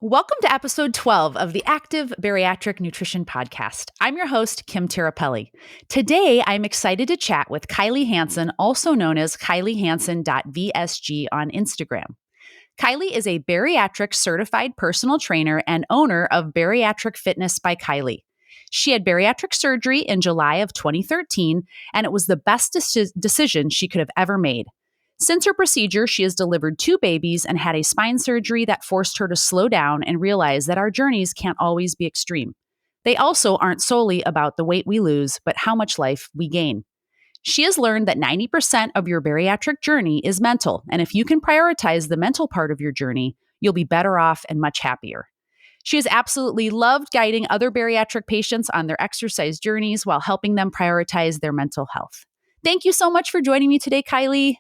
Welcome to episode 12 of the Active Bariatric Nutrition Podcast. I'm your host, Kim Tirapelli. Today, I'm excited to chat with Kylie Hansen, also known as KylieHansen.vsg on Instagram. Kylie is a bariatric certified personal trainer and owner of Bariatric Fitness by Kylie. She had bariatric surgery in July of 2013, and it was the best decision she could have ever made. Since her procedure, she has delivered 2 babies and had a spine surgery that forced her to slow down and realize that our journeys can't always be extreme. They also aren't solely about the weight we lose, but how much life we gain. She has learned that 90% of your bariatric journey is mental, and if you can prioritize the mental part of your journey, you'll be better off and much happier. She has absolutely loved guiding other bariatric patients on their exercise journeys while helping them prioritize their mental health. Thank you so much for joining me today, Kylie.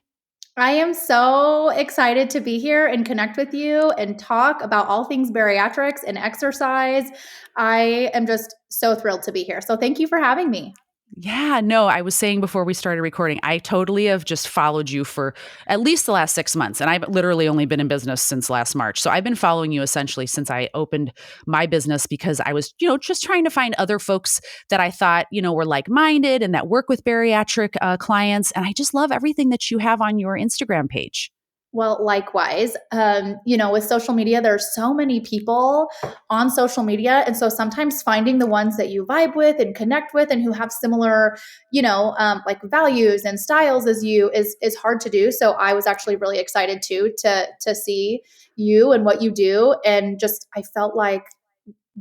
I am so excited to be here and connect with you and talk about all things bariatrics and exercise. I am just so thrilled to be here. So thank you for having me. Yeah, no, I was saying before we started recording, I totally have just followed you for at least the last 6 months. And I've literally only been in business since last March. So I've been following you essentially since I opened my business because I was, just trying to find other folks that I thought, were like-minded and that work with bariatric clients. And I just love everything that you have on your Instagram page. Well, likewise, with social media, there's so many people on social media. And so sometimes finding the ones that you vibe with and connect with and who have similar, like values and styles as you is hard to do. So I was actually really excited too, to see you and what you do. And just, I felt like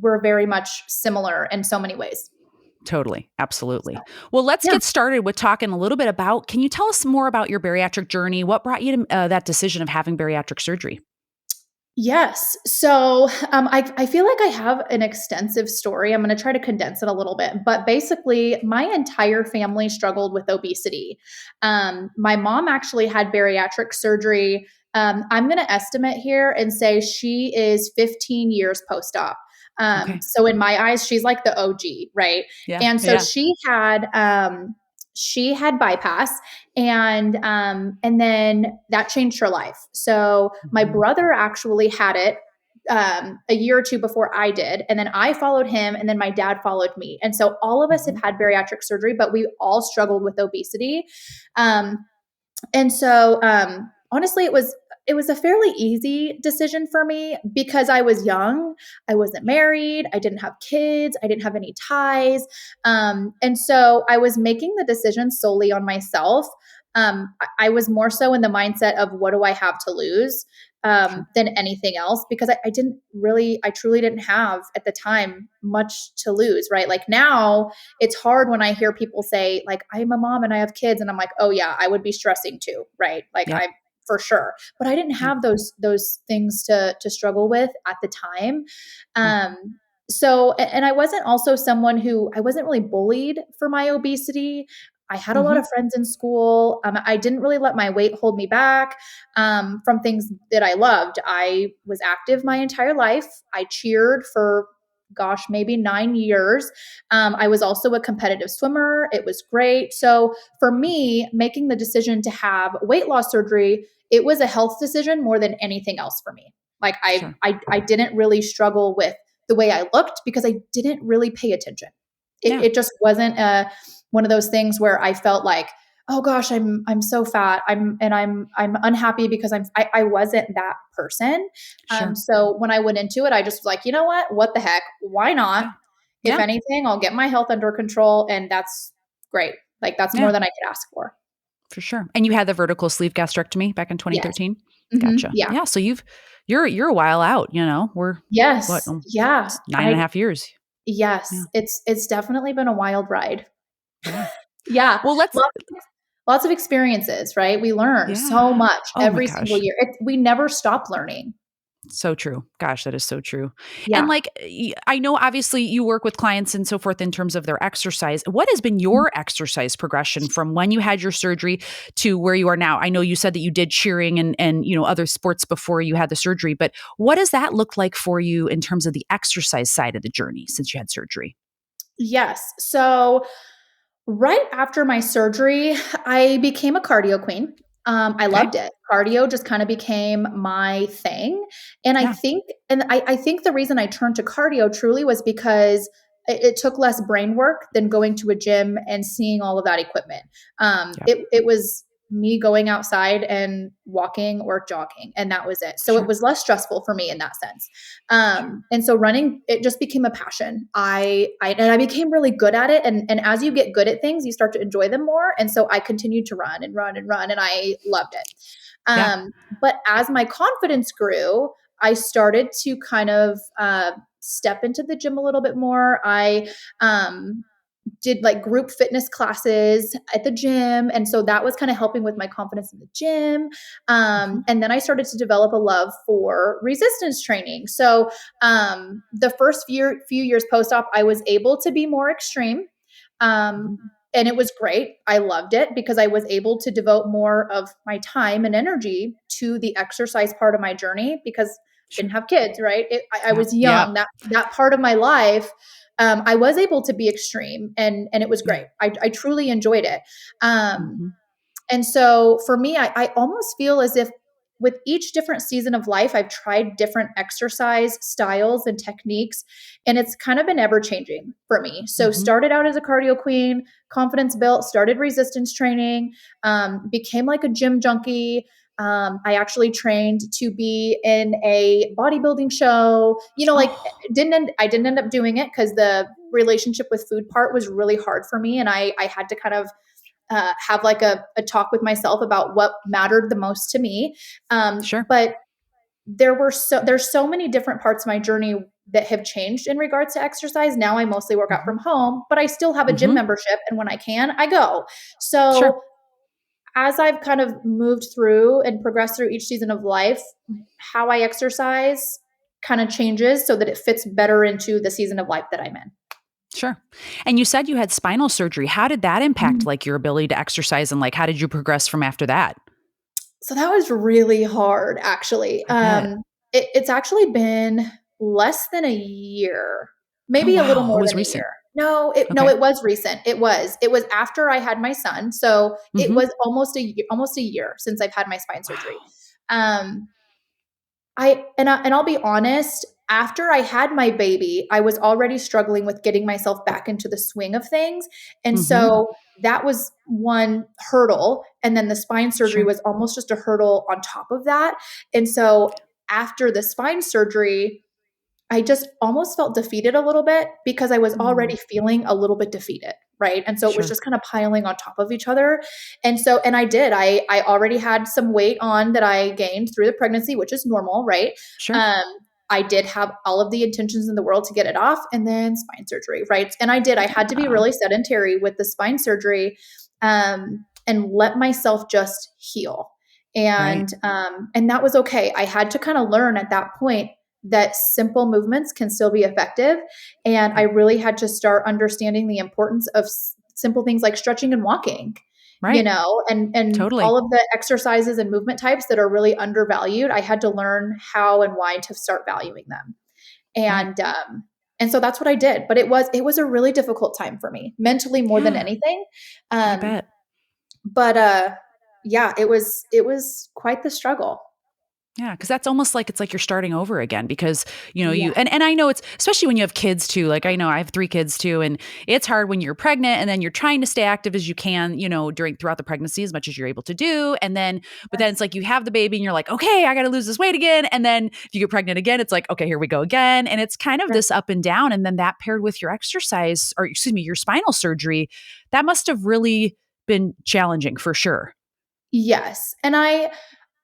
we're very much similar in so many ways. Totally. Absolutely. Well, let's get started with talking a little bit about, can you tell us more about your bariatric journey? What brought you to that decision of having bariatric surgery? Yes. So I feel like I have an extensive story. I'm going to try to condense it a little bit. But basically, my entire family struggled with obesity. My mom actually had bariatric surgery. I'm going to estimate here and say she is 15 years post-op. Okay. So in my eyes, she's like the OG, right? Yeah. And so she had bypass and then that changed her life. So my brother actually had it a year or two before I did. And then I followed him and then my dad followed me. And so all of us have had bariatric surgery, but we all struggled with obesity. And so honestly, it was a fairly easy decision for me because I was young. I wasn't married. I didn't have kids. I didn't have any ties. And so I was making the decision solely on myself. I was more so in the mindset of what do I have to lose than anything else, because I truly didn't have at the time much to lose, right? Like now it's hard when I hear people say like, I'm a mom and I have kids. And I'm like, oh yeah, I would be stressing too, right? Like for sure. But I didn't have those things to struggle with at the time. So, and I wasn't also someone I wasn't really bullied for my obesity. I had a lot of friends in school. I didn't really let my weight hold me back from things that I loved. I was active my entire life. I cheered for maybe 9 years. I was also a competitive swimmer. It was great. So for me, making the decision to have weight loss surgery, it was a health decision more than anything else for me. Like I didn't really struggle with the way I looked because I didn't really pay attention. It just wasn't one of those things where I felt like, oh gosh, I'm so fat. I'm unhappy because I wasn't that person. So when I went into it, I just was like, you know what the heck? Why not? If anything, I'll get my health under control. And that's great. Like that's more than I could ask for. For sure. And you had the vertical sleeve gastrectomy back in 2013? Yes. Gotcha. Yeah. So you're a while out, We're 9.5 years. Yes. Yeah. It's definitely been a wild ride. Yeah. Well, lots of experiences, right? We learn so much every single year. We never stop learning. So true. Gosh, that is so true. Yeah. And like, I know obviously you work with clients and so forth in terms of their exercise. What has been your exercise progression from when you had your surgery to where you are now? I know you said that you did cheering and other sports before you had the surgery, but what does that look like for you in terms of the exercise side of the journey since you had surgery? Yes. So right after my surgery, I became a cardio queen. I Okay. loved it. Cardio just kind of became my thing. And Yeah. I think the reason I turned to cardio truly was because it took less brain work than going to a gym and seeing all of that equipment. Yep. It was me going outside and walking or jogging, and that was it. So it Sure. was less stressful for me in that sense. Sure. And so running, it just became a passion. And I became really good at it. And as you get good at things, you start to enjoy them more. And so I continued to run and run and run, and I loved it. Yeah. But as my confidence grew, I started to kind of step into the gym a little bit more. I did like group fitness classes at the gym. And so that was kind of helping with my confidence in the gym. And then I started to develop a love for resistance training. So the first few years post-op, I was able to be more extreme. And it was great. I loved it because I was able to devote more of my time and energy to the exercise part of my journey because I didn't have kids, right? I Yeah. was Yeah. young. That part of my life, I was able to be extreme, and it was Yeah. great. I truly enjoyed it. Mm-hmm. And so for me, I almost feel as if with each different season of life, I've tried different exercise styles and techniques, and it's kind of been ever changing for me. So Mm-hmm. started out as a cardio queen, confidence built, started resistance training, became like a gym junkie. I actually trained to be in a bodybuilding show. Like Oh, I didn't end up doing it because the relationship with food part was really hard for me, and I had to kind of have like a talk with myself about what mattered the most to me. sure. But there's so many different parts of my journey that have changed in regards to exercise. Now I mostly work out Mm-hmm. from home, but I still have a gym Mm-hmm. membership, and when I can, I go. Sure. So as I've kind of moved through and progressed through each season of life, how I exercise kind of changes so that it fits better into the season of life that I'm in. Sure. And you said you had spinal surgery. How did that impact like your ability to exercise and like how did you progress from after that? So that was really hard, actually. I bet. It's actually been less than a year, Oh maybe a little wow. It more was than a recent. year. No, Okay. it was recent. It was after I had my son, so it Mm-hmm. was almost a year since I've had my spine surgery. Wow. Um, and I'll be honest, after I had my baby, I was already struggling with getting myself back into the swing of things. And Mm-hmm. so that was one hurdle. And then the spine surgery Sure. was almost just a hurdle on top of that. And so after the spine surgery, I just almost felt defeated a little bit because I was Mm, already feeling a little bit defeated, right? And so it was sure. just kind of piling on top of each other. And I did. I already had some weight on that I gained through the pregnancy, which is normal, right? Sure. Um, I did have all of the intentions in the world to get it off, and then spine surgery, right? And I did. I had to be Yeah. really sedentary with the spine surgery, and let myself just heal. Right. And that was okay. I had to kind of learn at that point that simple movements can still be effective. And I Yeah. really had to start understanding the importance of simple things like stretching and walking, Right. and Totally. all of the exercises and movement types that are really undervalued. I had to learn how and why to start valuing them. Right. And so that's what I did. But it was a really difficult time for me, mentally more than Yeah. anything. I Um, bet. but yeah, it was quite the struggle. Yeah, because that's almost like it's like you're starting over again because, Yeah. and I know it's especially when you have kids too. Like I know I have 3 kids too, and it's hard when you're pregnant and then you're trying to stay active as you can, throughout the pregnancy as much as you're able to do. And then, but then it's like you have the baby and you're like, okay, I got to lose this weight again. And then if you get pregnant again, it's like, okay, here we go again. And it's kind of Yeah. this up and down. And then that paired with your exercise or excuse me, your spinal surgery, that must have really been challenging for sure. Yes. And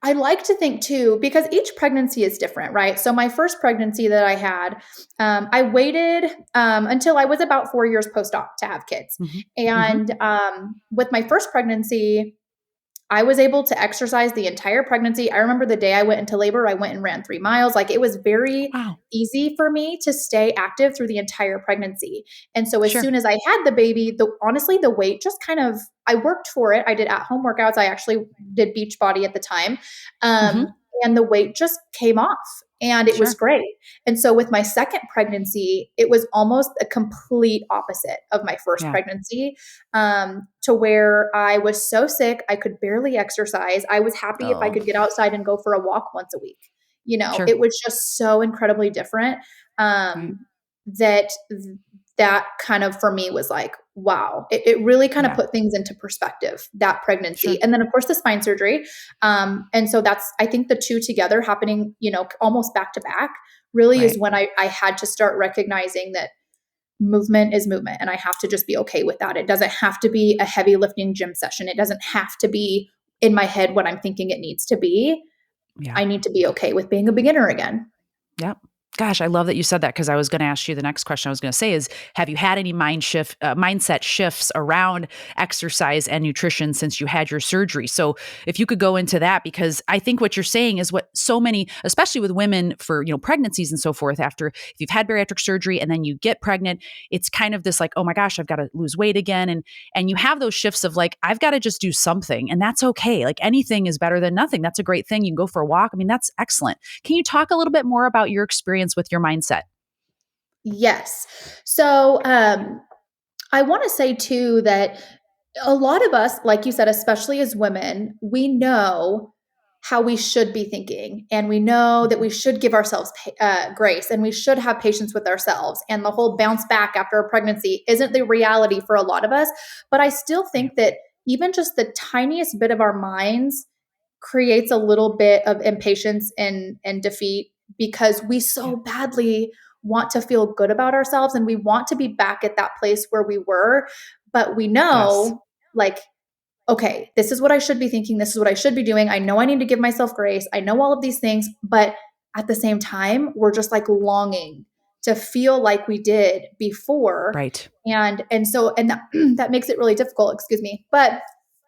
I like to think too, because each pregnancy is different, right? So my first pregnancy that I had, I waited until I was about 4 years post-op to have kids. Hmm. Hmm. And with my first pregnancy, I was able to exercise the entire pregnancy. I remember the day I went into labor, I went and ran 3 miles. Like it was very Wow. easy for me to stay active through the entire pregnancy. And so as Sure. soon as I had the baby, honestly, the weight just kind of, I worked for it. I did at home workouts. I actually did Beachbody at the time. Hmm. And the weight just came off. And it was Sure. great. And so with my second pregnancy, it was almost a complete opposite of my first Yeah. pregnancy, to where I was so sick, I could barely exercise. I was happy if I Oh, could get outside and go for a walk once a week. sure. It was just so incredibly different, Right. that that kind of for me was like, wow, it really kind of Yeah. put things into perspective, that Sure. pregnancy. And then of course the spine surgery. And so that's, I think the two together happening, almost back to back really is Right. when I had to start recognizing that movement is movement and I have to just be okay with that. It doesn't have to be a heavy lifting gym session. It doesn't have to be in my head what I'm thinking it needs to be. Yeah. I need to be okay with being a beginner again. Yep. Gosh, I love that you said that because I was going to ask you the next question I was going to say is, have you had any mindset shifts around exercise and nutrition since you had your surgery? So if you could go into that, because I think what you're saying is what so many, especially with women for, pregnancies and so forth, after if you've had bariatric surgery and then you get pregnant, it's kind of this like, oh my gosh, I've got to lose weight again. And you have those shifts of like, I've got to just do something, and that's okay. Like anything is better than nothing. That's a great thing. You can go for a walk. I mean, that's excellent. Can you talk a little bit more about your experience with your mindset? Yes. So I want to say too that a lot of us, like you said, especially as women, we know how we should be thinking, and we know that we should give ourselves grace, and we should have patience with ourselves. And the whole bounce back after a pregnancy isn't the reality for a lot of us. But I still Right. think that even just the tiniest bit of our minds creates a little bit of impatience and defeat, because we Yeah. so badly want to feel good about ourselves and we want to be back at that place where we were, but we Yes. know, like, okay, this is what I should be thinking, this is what I should be doing, I know I need to give myself grace, I know all of these things, but at the same time we're just like longing to feel like we did before. Right. And that, that makes it really difficult, excuse me. But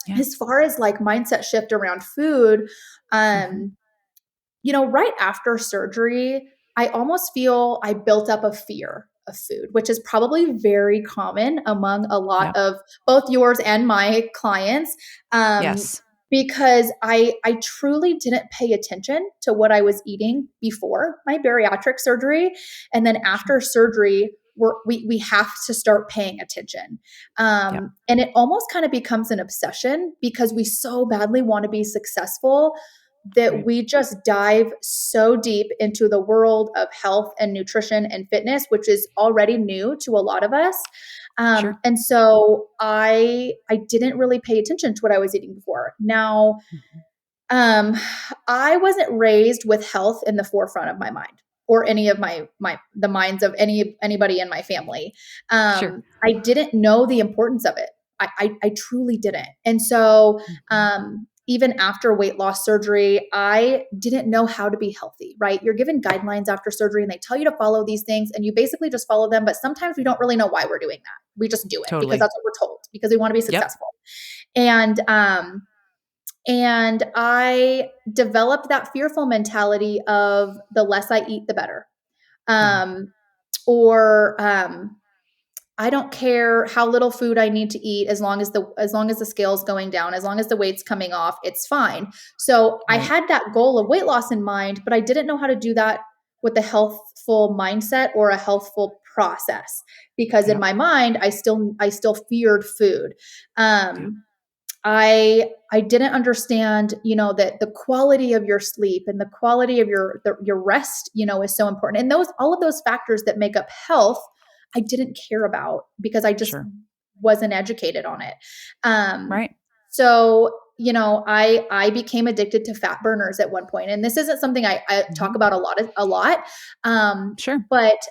Yeah. as far as like mindset shift around food, Hmm. um, right after surgery, I almost feel I built up a fear of food, which is probably very common among a lot Yep. of both yours and my clients. Yes. Because I truly didn't pay attention to what I was eating before my bariatric surgery. And then Sure. after surgery, we have to start paying attention. Yep. And it almost kind of becomes an obsession because we so badly want to be successful that Right. we just dive so deep into the world of health and nutrition and fitness, which is already new to a lot of us. Sure. And so I didn't really pay attention to what I was eating before. Now, Mhm. um, I wasn't raised with health in the forefront of my mind or any of the minds of anybody in my family. Sure. I didn't know the importance of it. I truly didn't. And so Mhm. even after weight loss surgery, I didn't know how to be healthy, right? You're given guidelines after surgery and they tell you to follow these things and you basically just follow them. But sometimes we don't really know why we're doing that. We just do it because Totally. that's what we're told, because we want to be Yep. successful. And and I developed that fearful mentality of the less I eat, the better. Yeah. Um, or I don't care how little food I need to eat as long as the scale's going down, as long as the weight's coming off, it's fine. So I Right. had that goal of weight loss in mind, but I didn't know how to do that with a healthful mindset or a healthful process, because in Yep. my mind I still feared food. Yep. I didn't understand, that the quality of your sleep and the quality of your rest, is so important. And those all of those factors that make up health, I didn't care about because I just Sure. wasn't educated on it. Um, Right. so I became addicted to fat burners at one point, and this isn't something I talk Hmm. about a lot. Um, Sure. but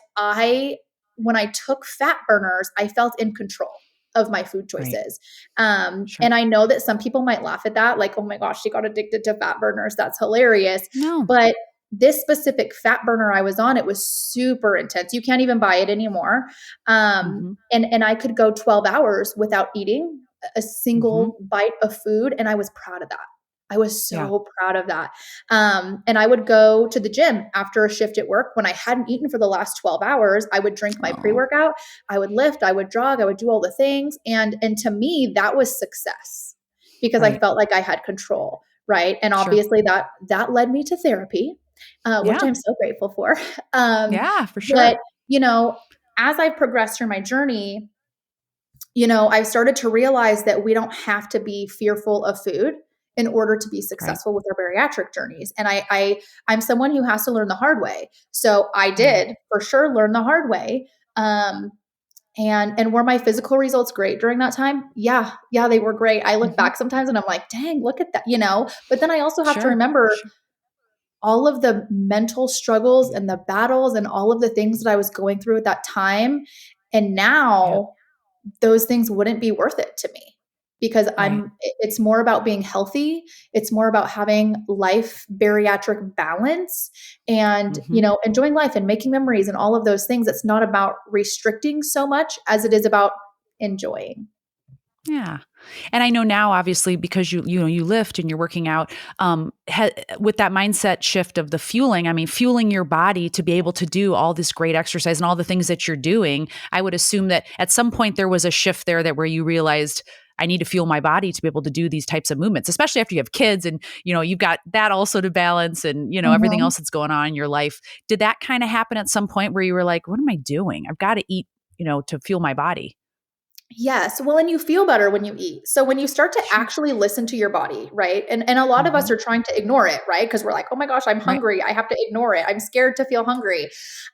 when I took fat burners, I felt in control of my food Right. choices. Sure. And I know that some people might laugh at that, like, oh my gosh, she got addicted to fat burners. That's hilarious. No. But this specific fat burner I was on, it was super intense. You can't even buy it anymore. Hmm. And I could go 12 hours without eating a Hmm. single bite of food. And I was proud of that. I was Yeah. so proud of that. And I would go to the gym after a shift at work when I hadn't eaten for the last 12 hours. I would drink my Oh. pre-workout, I would lift, I would jog, I would do all the things. And to me, that was success because I Right. felt like I had control. Right. And Sure. obviously that led me to therapy. which Yeah. I'm so grateful for. Um, Yeah, for but, sure. as I've progressed through my journey, I started to realize that we don't have to be fearful of food in order to be Right. successful with our bariatric journeys. And I'm someone who has to learn the hard way. So I Yeah. did for sure learn the hard way. And were my physical results great during that time? Yeah, they were great. I look Hmm. back sometimes and I'm like, dang, look at that. But then I also have to Sure. remember Sure. all of the mental struggles and the battles and all of the things that I was going through at that time. And Yeah. now those things wouldn't be worth it to me because Right. it's more about being healthy. It's more about having life bariatric balance and, Hmm. enjoying life and making memories and all of those things. It's not about restricting so much as it is about enjoying. Yeah. And I know now, obviously, because you lift and you're working out, with that mindset shift of the fueling, I mean, fueling your body to be able to do all this great exercise and all the things that you're doing, I would assume that at some point there was a shift there that where you realized I need to fuel my body to be able to do these types of movements, especially after you have kids and, you've got that also to balance and, everything Mhm. else that's going on in your life. Did that kind of happen at some point where you were like, what am I doing? I've got to eat, to fuel my body. Yes. Well, and you feel better when you eat. So when you start to Sure. actually listen to your body, right? And a lot of us Hmm. are trying to ignore it, right? Because we're like, oh my gosh, I'm Right. hungry. I have to ignore it. I'm scared to feel hungry.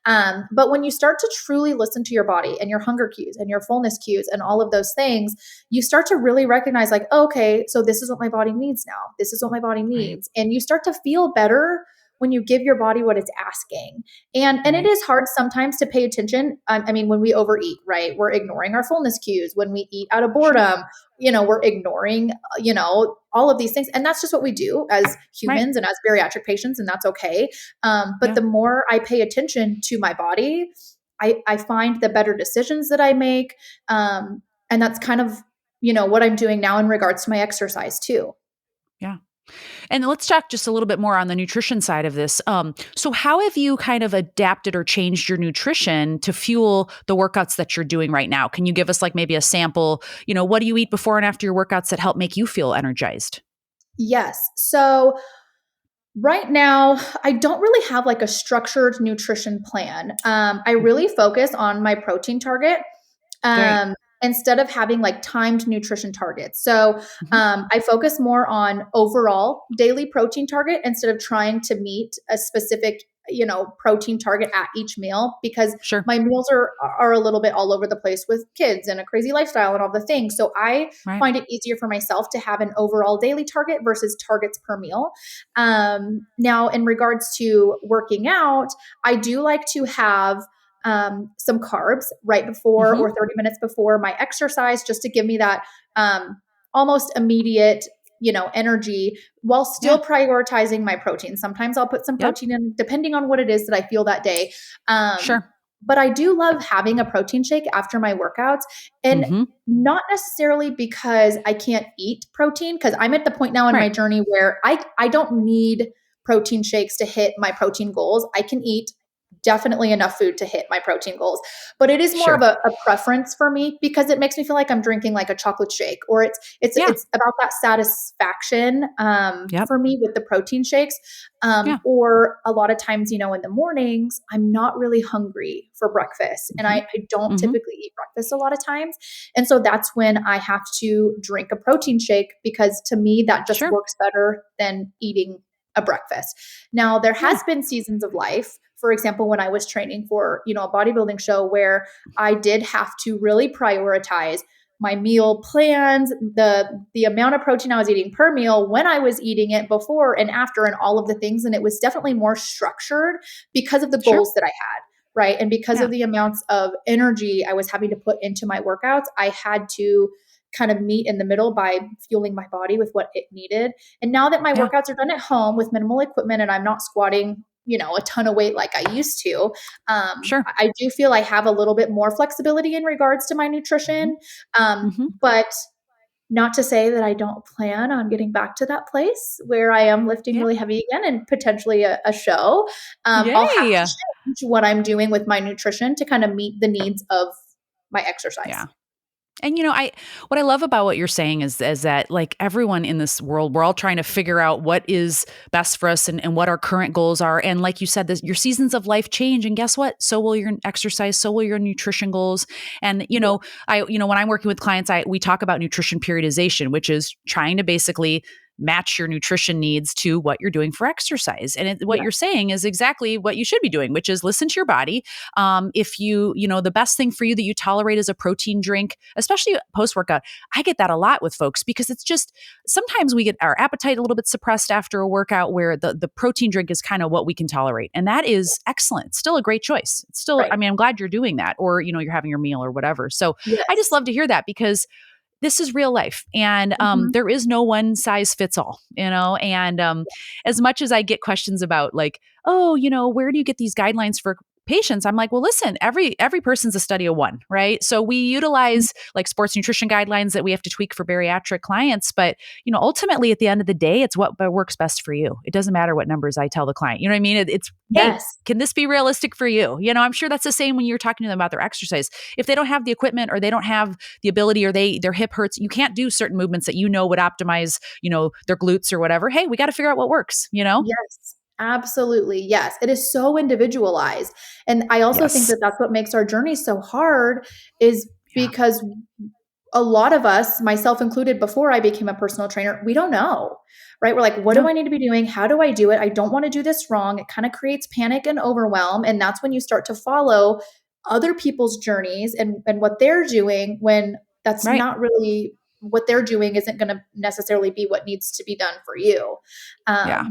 But when you start to truly listen to your body and your hunger cues and your fullness cues and all of those things, you start to really recognize, like, okay, so this is what my body needs now. This is what my body Right. needs. And you start to feel better when you give your body what it's asking. And it Right. is hard sometimes to pay attention. I mean, when we overeat, right? We're ignoring our fullness cues. When we eat out of Sure. boredom, we're ignoring, all of these things. And that's just what we do as Right. humans and as bariatric patients, and that's okay. But Yeah. the more I pay attention to my body, I find the better decisions that I make. And that's kind of, what I'm doing now in regards to my exercise too. Yeah. And let's talk just a little bit more on the nutrition side of this. So, how have you kind of adapted or changed your nutrition to fuel the workouts that you're doing right now? Can you give us like maybe a sample? What do you eat before and after your workouts that help make you feel energized? Yes. So right now, I don't really have like a structured nutrition plan. I Hmm. really focus on my protein target Great. instead of having like timed nutrition targets. So Hmm. I focus more on overall daily protein target instead of trying to meet a specific, protein target at each meal because Sure. my meals are a little bit all over the place with kids and a crazy lifestyle and all the things. So I Right. find it easier for myself to have an overall daily target versus targets per meal. Now, in regards to working out, I do like to have some carbs right before Hmm. or 30 minutes before my exercise just to give me that almost immediate energy while Yeah. still prioritizing my protein. Sometimes I'll put some Yep. protein in depending on what it is that I feel that day. Sure. But I do love having a protein shake after my workouts, and Hmm. not necessarily because I can't eat protein, because I'm at the point now in my Right. journey where I don't need protein shakes to hit my protein goals. I can eat definitely enough food to hit my protein goals. But it is more of Sure. a preference for me because it makes me feel like I'm drinking like a chocolate shake, or Yeah. it's about that satisfaction Yep. for me with the protein shakes. Yeah. Or a lot of times, in the mornings, I'm not really hungry for breakfast, and Hmm. I don't Hmm. typically eat breakfast a lot of times. And so that's when I have to drink a protein shake because to me that just Sure. works better than eating a breakfast. Now, there Yeah. has been seasons of life, for example, when I was training for, a bodybuilding show where I did have to really prioritize my meal plans, the amount of protein I was eating per meal, when I was eating it before and after, and all of the things. And it was definitely more structured because of the Sure. goals that I had, right? And because Yeah. of the amounts of energy I was having to put into my workouts, I had to kind of meet in the middle by fueling my body with what it needed. And now that my Yeah. workouts are done at home with minimal equipment and I'm not squatting, a ton of weight like I used to, Sure. I do feel I have a little bit more flexibility in regards to my Hmm. nutrition. Hmm. But not to say that I don't plan on getting back to that place where I am lifting Yeah. really heavy again and potentially a show. I'll have to Yay. change what I'm doing with my nutrition to kind of meet the needs of my Yeah. exercise. And what I love about what you're saying is that like everyone in this world, we're all trying to figure out what is best for us and what our current goals are. And like you said, your seasons of life change. And guess what? So will your exercise, so will your nutrition goals. And Yeah. when I'm working with clients, we talk about nutrition periodization, which is trying to basically match your nutrition needs to what you're doing for exercise. And what Yeah. you're saying is exactly what you should be doing, which is listen to your body. If the best thing for you that you tolerate is a protein drink, especially post workout. I get that a lot with folks because it's just sometimes we get our appetite a little bit suppressed after a workout where the protein drink is kind of what we can tolerate. And that is excellent. It's still a great choice. It's still, Right. I'm glad you're doing that, or, you're having your meal or whatever. So I just Yes. love to hear that because this is real life and Mhm. there is no one size fits all, and as much as I get questions about like, oh, where do you get these guidelines for patients? I'm like, well, listen, every person's a study of one, right? So we utilize like sports nutrition guidelines that we have to tweak for bariatric clients, but ultimately at the end of the day, it's what works best for you. It doesn't matter what numbers I tell the client. You know what I mean? It's hey, Yes. can this be realistic for you? I'm sure that's the same when you're talking to them about their exercise. If they don't have the equipment or they don't have the ability or their hip hurts, you can't do certain movements that would optimize, their glutes or whatever. Hey, we got to figure out what works. Yes. Absolutely. Yes. It is so individualized. And I also think Yes. that that's what makes our journey so hard is Yeah. because a lot of us, myself included, before I became a personal trainer, we don't know, right? We're like, what do No. I need to be doing? How do I do it? I don't want to do this wrong. It kind of creates panic and overwhelm. And that's when you start to follow other people's journeys and what they're doing when that's Right. not really what they're doing isn't going to necessarily be what needs to be done for you. Yeah.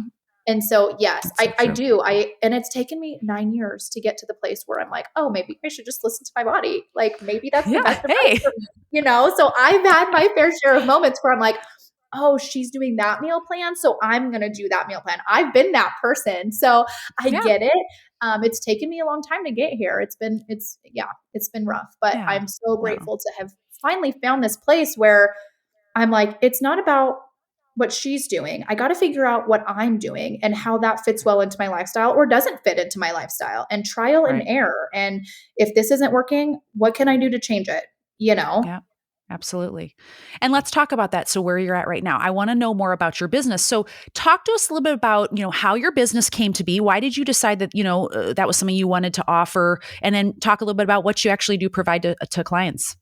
And so, yes, That's so I true. do. And it's taken me 9 years to get to the place where I'm like, oh, maybe I should just listen to my body. Like maybe that's the Yeah. best advice Hey. for me. So I've had my fair share of moments where I'm like, oh, she's doing that meal plan, so I'm going to do that meal plan. I've been that person. So I Yeah. get it. It's taken me a long time to get here. It's been rough, but Yeah. I'm so No. grateful to have finally found this place where I'm like, it's not about what she's doing. I got to figure out what I'm doing and how that fits well into my lifestyle or doesn't fit into my lifestyle, and trial and Right. error. And if this isn't working, what can I do to change it? You know? Yeah. Absolutely. And let's talk about that. So where you're at right now, I want to know more about your business. So talk to us a little bit about, how your business came to be. Why did you decide that, that was something you wanted to offer? And then talk a little bit about what you actually do provide to clients.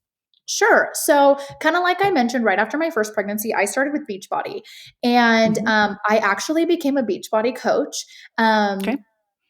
Sure. So, kind of like I mentioned, right after my first pregnancy, I started with Beachbody, and Mhm. I actually became a Beachbody coach. Okay.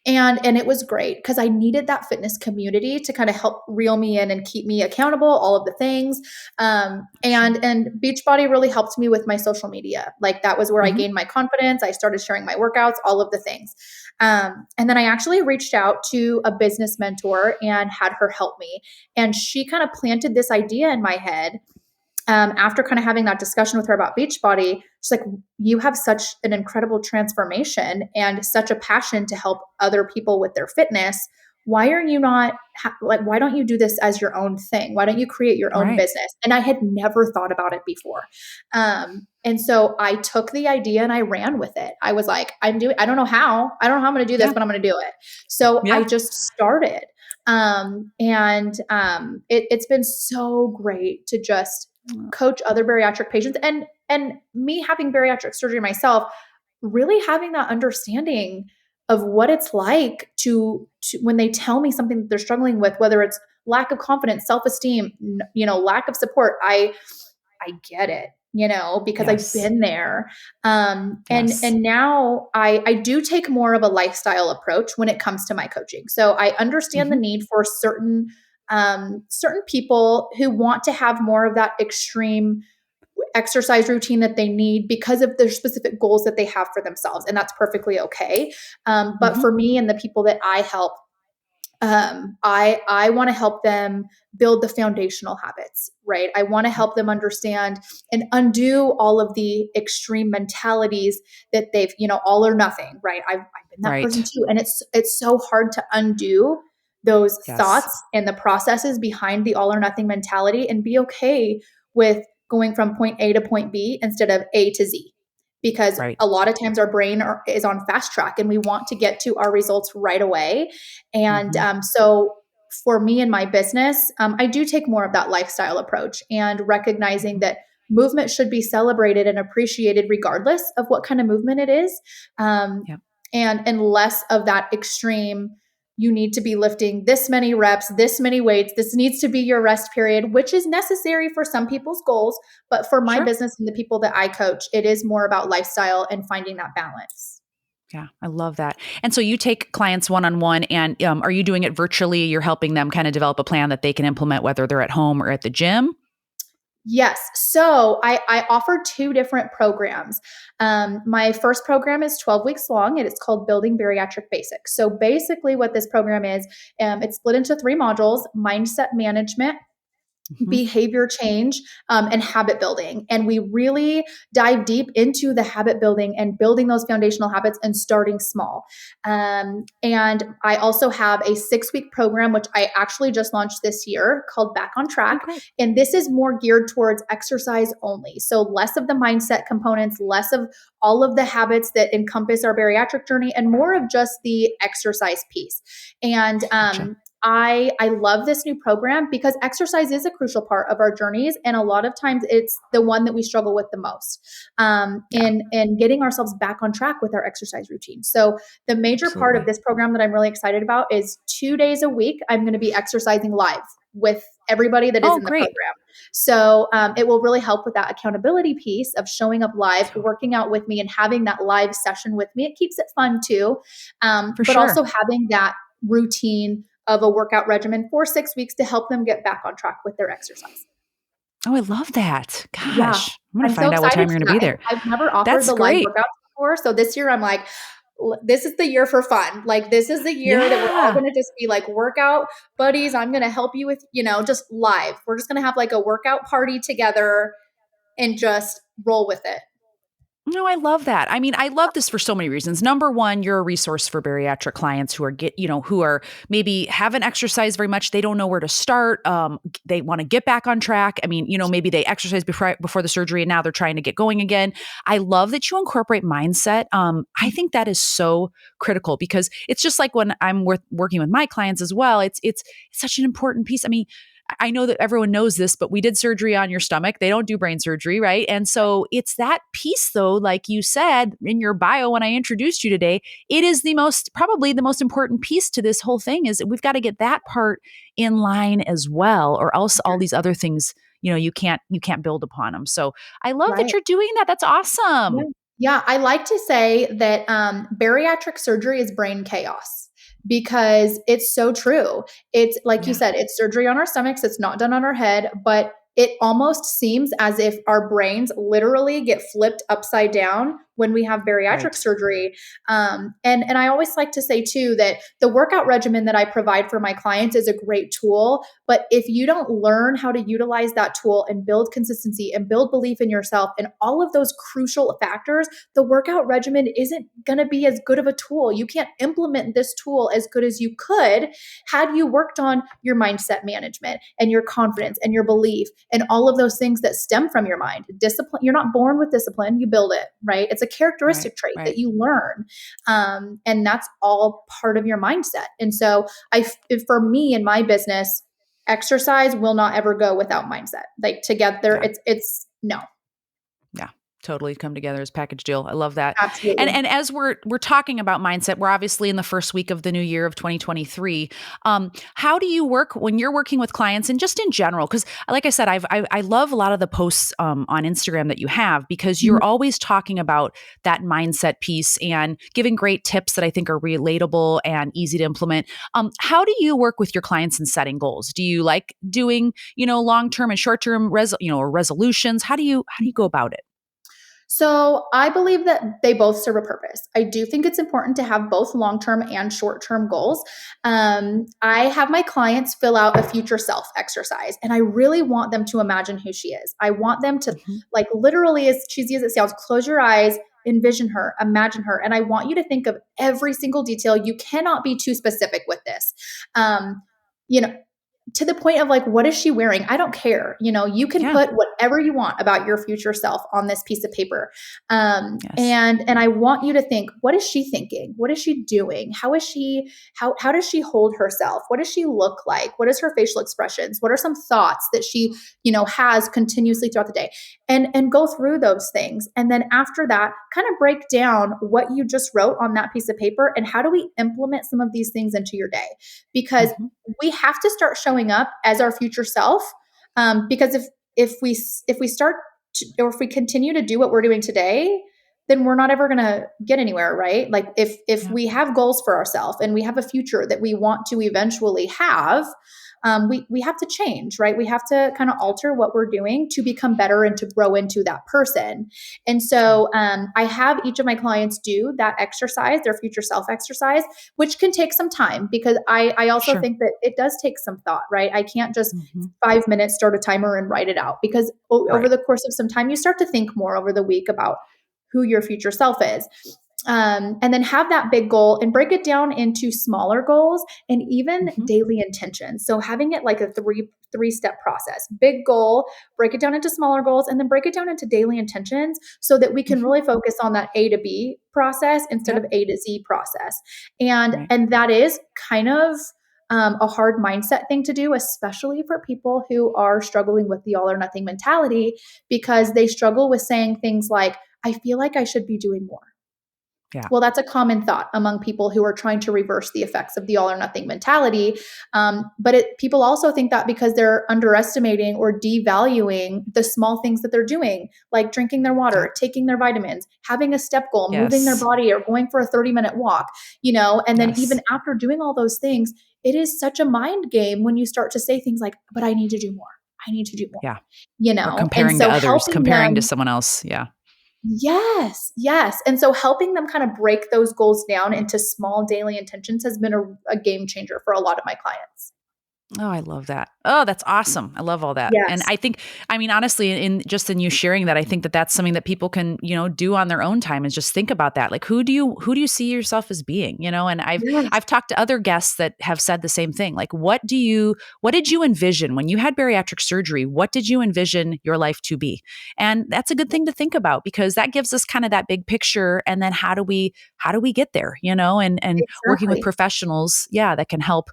And it was great because I needed that fitness community to kind of help reel me in and keep me accountable, all of the things. Sure. And Beachbody really helped me with my social media. Like that was where I Mhm. gained my confidence. I started sharing my workouts, all of the things. And then I actually reached out to a business mentor and had her help me. And she kind of planted this idea in my head after kind of having that discussion with her about Beachbody. She's like, you have such an incredible transformation and such a passion to help other people with their fitness. Why are you not why don't you do this as your own thing? Why don't you create your own Right. business? And I had never thought about it before. And so I took the idea and I ran with it. I was like, I don't know how I'm going to do this, Yeah. but I'm going to do it. So I Yeah. just started. It's been so great to just coach other bariatric patients, and me having bariatric surgery myself, really having that understanding of what it's like to when they tell me something that they're struggling with, whether it's lack of confidence, self-esteem, lack of support. I get it, because I've Yes. been there. Yes. And now I do take more of a lifestyle approach when it comes to my coaching. So I understand the Mhm. need for certain people who want to have more of that extreme exercise routine that they need because of their specific goals that they have for themselves, and that's perfectly okay. But Mhm. for me and the people that I help, I want to help them build the foundational habits, right? I want to Yep. help them understand and undo all of the extreme mentalities that they've, all or nothing, right? I've been that person Right. too, and it's so hard to undo those Yes. thoughts and the processes behind the all or nothing mentality and be okay with going from point A to point B instead of A to Z, because Right. a lot of times our brain is on fast track and we want to get to our results right away. And Mhm. so for me and my business, I do take more of that lifestyle approach and recognizing that movement should be celebrated and appreciated regardless of what kind of movement it is. Yep. And less of that extreme, you need to be lifting this many reps, this many weights. This needs to be your rest period, which is necessary for some people's goals. But for my Sure. business and the people that I coach, it is more about lifestyle and finding that balance. Yeah, I love that. And so you take clients one-on-one, and are you doing it virtually? You're helping them kind of develop a plan that they can implement, whether they're at home or at the gym? Yes. So I offer two different programs. My first program is 12 weeks long, and it's called Building Bariatric Basics. So basically what this program is, it's split into three modules: mindset management, Mhm. behavior change, and habit building. And we really dive deep into the habit building and building those foundational habits and starting small. And I also have a 6-week program, which I actually just launched this year, called Back on Oh, Track. great. And this is more geared towards exercise only. So less of the mindset components, less of all of the habits that encompass our bariatric journey, and more of just the exercise piece. And Gotcha. I love this new program because exercise is a crucial part of our journeys, and a lot of times it's the one that we struggle with the most, Yeah, in getting ourselves back on track with our exercise routine. So the major part of absolutely. this program that I'm really excited about is 2 days a week I'm going to be exercising live with everybody that is Oh, in the great. program. So it will really help with that accountability piece of showing up live, So, working out with me, and having that live session with me. It keeps it fun too, for but also sure. having that routine of a workout regimen for 6 weeks to help them get back on track with their exercise. Oh, I love that. Yeah, Gosh, I'm going to I'm so find out what excited time you're for going to that. be And there. I've never offered That's the live great. workouts before. So this year I'm like, this is the year for fun. Like, this is the year that we're all Yeah. going to just be like workout buddies. I'm going to help you with, just live. We're just going to have like a workout party together and just roll with it. No, I love that. I mean, I love this for so many reasons. Number one, you're a resource for bariatric clients who are maybe haven't exercised very much. They don't know where to start. They want to get back on track. I mean, maybe they exercised before the surgery and now they're trying to get going again. I love that you incorporate mindset. I think that is so critical because it's just like when I'm working with my clients as well. It's such an important piece. I mean, I know that everyone knows this, but we did surgery on your stomach. They don't do brain surgery, right? And so it's that piece, though, like you said in your bio when I introduced you today, it is probably the most important piece to this whole thing is we've got to get that part in line as well, or else all these other things, you can't build upon them. So I love that Right. you're doing that. That's Yeah. awesome. Yeah, I like to say that bariatric surgery is brain chaos because it's so true. It's like you Yeah, said, it's surgery on our stomachs, it's not done on our head, but it almost seems as if our brains literally get flipped upside down when we have bariatric right. surgery. And I always like to say too that the workout regimen that I provide for my clients is a great tool, but if you don't learn how to utilize that tool and build consistency and build belief in yourself and all of those crucial factors, the workout regimen isn't going to be as good of a tool. You can't implement this tool as good as you could had you worked on your mindset management and your Yeah, confidence and your belief and all of those things that stem from your mind. Discipline, you're not born with discipline, you build it, right? It's a right, characteristic trait that right. you learn. And that's all part of your mindset. And so for me in my business, exercise will not ever go without mindset. Like together, Yeah. it's no, Yeah, totally come together as a package deal. I love that. And absolutely. and as we're talking about mindset, we're obviously in the first week of the new year of 2023. How do you work when you're working with clients and just in general? Because like I said, I love a lot of the posts on Instagram that you have because Mhm. you're always talking about that mindset piece and giving great tips that I think are relatable and easy to implement. How do you work with your clients in setting goals? Do you like doing long term and short term or resolutions? How do you go about it? So I believe that they both serve a purpose. I do think it's important to have both long term and short term goals. I have my clients fill out a future self exercise, and I really want them to imagine who she is. I want them to, Mhm. like, literally, as cheesy as it sounds, close your eyes, envision her, imagine her. And I want you to think of every single detail. You cannot be too specific with this. Um, you know, to the point of like, what is she wearing? I don't care. You can put whatever you want about your future self on this piece of paper. And I want you to think, what is she thinking? What is she doing? How does she hold herself? What does she look like? What is her facial expressions? What are some thoughts that she, has continuously throughout the day? And go through those things. And then after that, kind of break down what you just wrote on that piece of paper and how do we implement some of these things into your day? Because we have to start showing up as our future self. Because if we start to, or if we continue to do what we're doing today, then we're not ever going to get anywhere, right? Like if we have goals for ourselves and we have a future that we want to eventually have, we have to change, right? We have to kind of alter what we're doing to become better and to grow into that person. And so I have each of my clients do that exercise, their future self exercise, which can take some time because I also think that it does take some thought, right? I can't just 5 minutes, start a timer and write it out because over the course of some time, you start to think more over the week about who your future self is. And then have that big goal and break it down into smaller goals and even daily intentions. So having it like a three-step process, big goal, break it down into smaller goals, and then break it down into daily intentions so that we can really focus on that A to B process instead of A to Z process. And that is kind of a hard mindset thing to do, especially for people who are struggling with the all or nothing mentality, because they struggle with saying things like, I feel like I should be doing more. Yeah. Well, that's a common thought among people who are trying to reverse the effects of the all or nothing mentality. But people also think that because they're underestimating or devaluing the small things that they're doing, like drinking their water, taking their vitamins, having a step goal, moving their body or going for a 30-minute walk, and then even after doing all those things, it is such a mind game when you start to say things like, but I need to do more. I need to do more. Yeah. Or comparing to others, comparing to someone else. Yeah. Yes. And so helping them kind of break those goals down into small daily intentions has been a game changer for a lot of my clients. Oh, I love that. Oh, that's awesome. I love all that. Yes. And I think, honestly, in you sharing that, I think that that's something that people can, do on their own time, is just think about that. Like, who do you see yourself as being, and I've talked to other guests that have said the same thing. Like, what did you envision when you had bariatric surgery? What did you envision your life to be? And that's a good thing to think about because that gives us kind of that big picture. And then how do we get there, and working with professionals, that can help,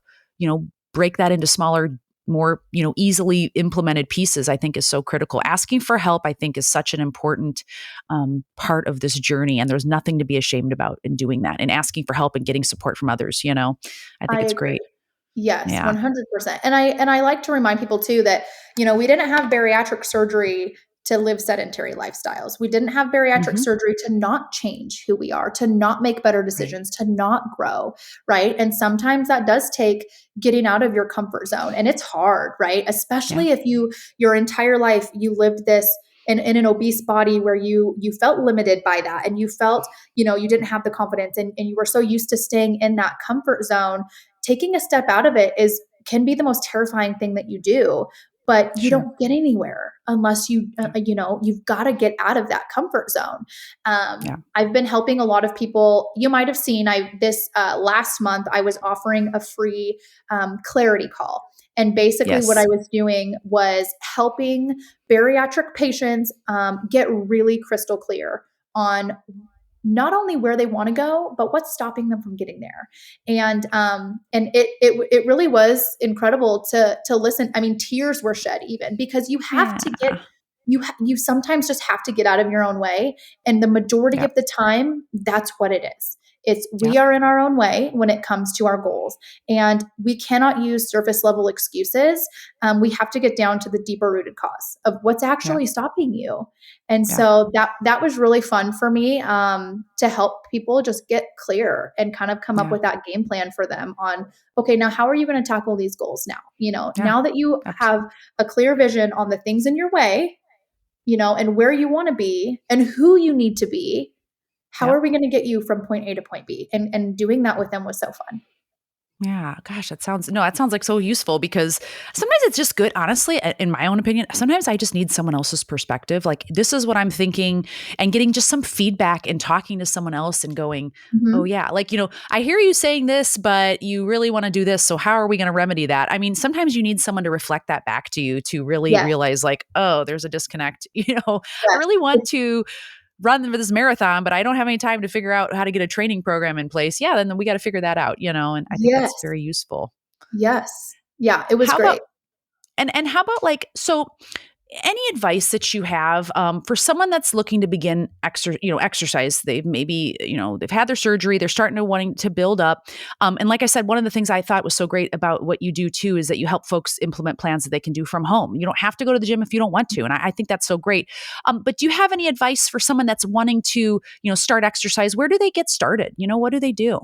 break that into smaller, more, easily implemented pieces, I think is so critical. Asking for help, I think, is such an important part of this journey. And there's nothing to be ashamed about in doing that and asking for help and getting support from others. I think it's great. Yes, 100%. And I like to remind people too that, we didn't have bariatric surgery to live sedentary lifestyles. We didn't have bariatric surgery to not change who we are, to not make better decisions, to not grow, right? And sometimes that does take getting out of your comfort zone. And it's hard, right? Especially if your entire life, you lived this in an obese body where you felt limited by that. And you felt, you didn't have the confidence and you were so used to staying in that comfort zone. Taking a step out of it can be the most terrifying thing that you do. But you don't get anywhere unless you've got to get out of that comfort zone. I've been helping a lot of people. You might have seen this last month, I was offering a free clarity call. And basically what I was doing was helping bariatric patients get really crystal clear on not only where they want to go, but what's stopping them from getting there. And it really was incredible to listen. I mean, tears were shed even because you have to get, you sometimes just have to get out of your own way. And the majority of the time, that's what it is. We are in our own way when it comes to our goals, and we cannot use surface level excuses. We have to get down to the deeper rooted cause of what's actually stopping you. And so that was really fun for me to help people just get clear and kind of come up with that game plan for them on, okay, now how are you going to tackle these goals now? Now that you have a clear vision on the things in your way, and where you want to be and who you need to be, how are we going to get you from point A to point B? And doing that with them was so fun. Yeah, gosh, that sounds like so useful because sometimes it's just good, honestly, in my own opinion. Sometimes I just need someone else's perspective. Like, this is what I'm thinking, and getting just some feedback and talking to someone else and going, oh, Mhm. yeah, like, I hear you saying this, but you really want to do this. So, how are we going to remedy that? I mean, sometimes you need someone to reflect that back to you to really Yes, realize, like, oh, there's a disconnect. I yes. really want to run this marathon, but I don't have any time to figure out how to get a training program in place. Yeah, then we got to figure that out, and I think that's Yes, very useful. yes. Yeah, it was How about great. and how about like so any advice that you have for someone that's looking to begin exercise? They've maybe they've had their surgery, they're starting to wanting to build up, and like I said, one of the things I thought was so great about what you do too is that you help folks implement plans that they can do from home. You don't have to go to the gym if you don't want to, and I think that's so great. But do you have any advice for someone that's wanting to start exercise? Where do they get started? What do they do?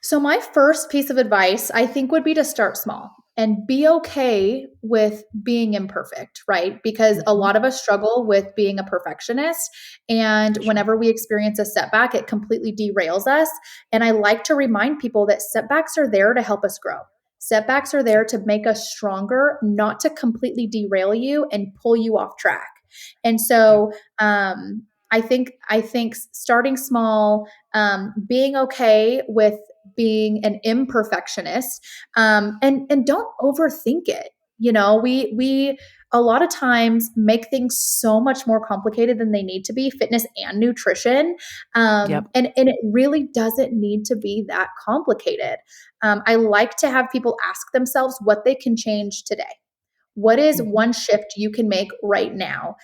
So, my first piece of advice, I think, would be to start small and be okay with being imperfect, right? Because a Mhm. lot of us struggle with being a perfectionist. And Sure. whenever we experience a setback, it completely derails us. And I like to remind people that setbacks are there to help us grow. Setbacks are there to make us stronger, not to completely derail you and pull you off track. And Yeah. so, I think starting small, being okay with being an imperfectionist, and don't overthink it. We a lot of times make things so much more complicated than they need to be, fitness and nutrition, Yep. and it really doesn't need to be that complicated. I like to have people ask themselves what they can change today. What is Mhm. one shift you can make right now?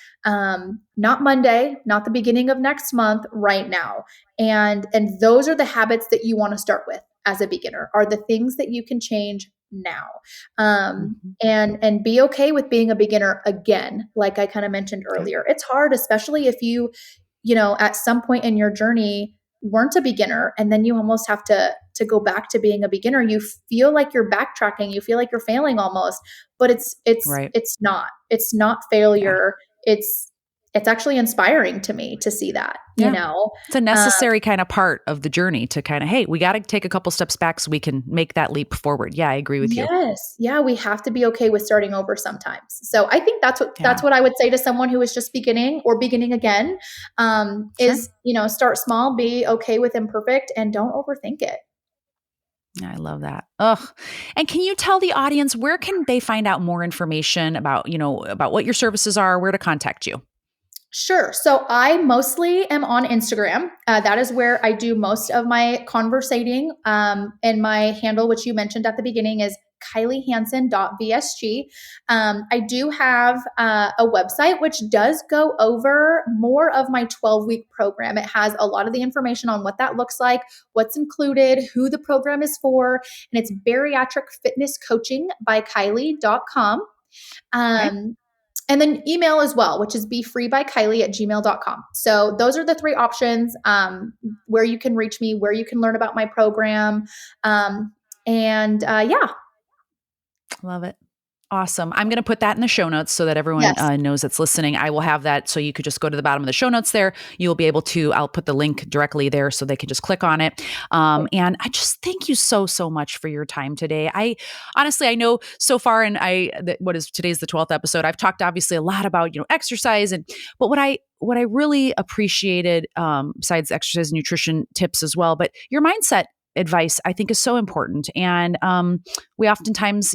Not Monday, not the beginning of next month, right now. And those are the habits that you want to start with as a beginner. Are the things that you can change now. Mhm. And be okay with being a beginner again, like I kind of mentioned Yeah. earlier. It's hard, especially if you at some point in your journey weren't a beginner and then you almost have to go back to being a beginner. You feel like you're backtracking, you feel like you're failing almost, but Right. it's not Yeah. failure. It's actually inspiring to me to see that, Yeah. It's a um, necessary kind of part of the journey to kind of, hey, we got to take a couple steps back so we can make that leap forward. Yeah, I agree with you. yes, yeah, we have to be okay with starting over sometimes. So I think that's Yeah. what I would say to someone who is just beginning or beginning again, Sure. is start small, be okay with imperfect, and don't overthink it. Yeah, I love that. Ugh. And can you tell the audience where can they find out more information about what your services are, where to contact you? Sure. So I mostly am on Instagram. That is where I do most of my conversating. And my handle, which you mentioned at the beginning, is kyliehansen.vsg. I do have a website which does go over more of my 12-week program. It has a lot of the information on what that looks like, what's included, who the program is for, and it's Bariatric Fitness Coaching by Kylie.com. Okay. And then email as well, which is befreebykylie@gmail.com. So those are the three options, where you can reach me, where you can learn about my program. Yeah, Love it. Awesome. I'm going to put that in the show notes so that everyone yes. knows that's listening. I will have that. So you could just go to the bottom of the show notes there. You'll be able to, I'll put the link directly there so they can just click on it. And I just thank you so, so much for your time today. I honestly, I know so far, and today's the 12th episode. I've talked obviously a lot about, exercise but what I really appreciated, besides exercise and nutrition tips as well, but your mindset advice I think is so important. And we oftentimes,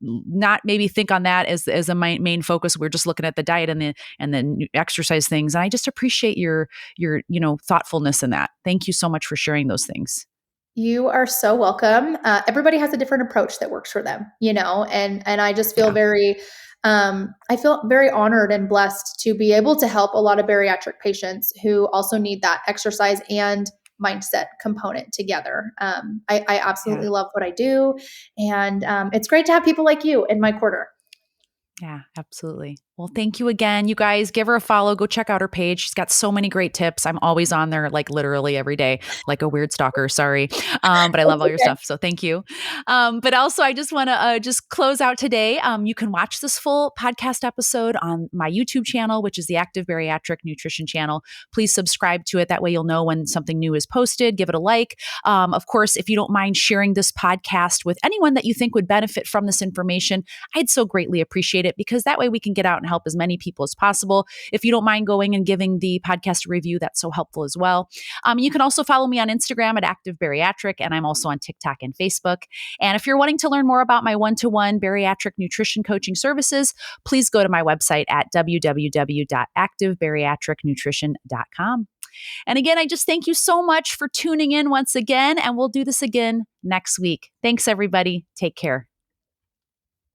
not maybe think on that as a main focus. We're just looking at the diet and the exercise things. And I just appreciate your thoughtfulness in that. Thank you so much for sharing those things. You are so welcome. Everybody has a different approach that works for them, and I just feel Yeah. very honored and blessed to be able to help a lot of bariatric patients who also need that exercise and mindset component together. I Yeah. absolutely love what I do, and it's great to have people like you in my corner. Yeah, absolutely. Well, thank you again. You guys give her a follow. Go check out her page. She's got so many great tips. I'm always on there, like literally every day, like a weird stalker. Sorry. But I love all your stuff. So thank you. But also, I just want to just close out today. You can watch this full podcast episode on my YouTube channel, which is the Active Bariatric Nutrition channel. Please subscribe to it. That way you'll know when something new is posted. Give it a like. Of course, if you don't mind sharing this podcast with anyone that you think would benefit from this information, I'd so greatly appreciate it, because that way we can get out and help as many people as possible. If you don't mind going and giving the podcast a review, that's so helpful as well. You can also follow me on Instagram at Active Bariatric, and I'm also on TikTok and Facebook. And if you're wanting to learn more about my one-to-one bariatric nutrition coaching services, please go to my website at www.activebariatricnutrition.com. And again, I just thank you so much for tuning in once again, and we'll do this again next week. Thanks, everybody. Take care.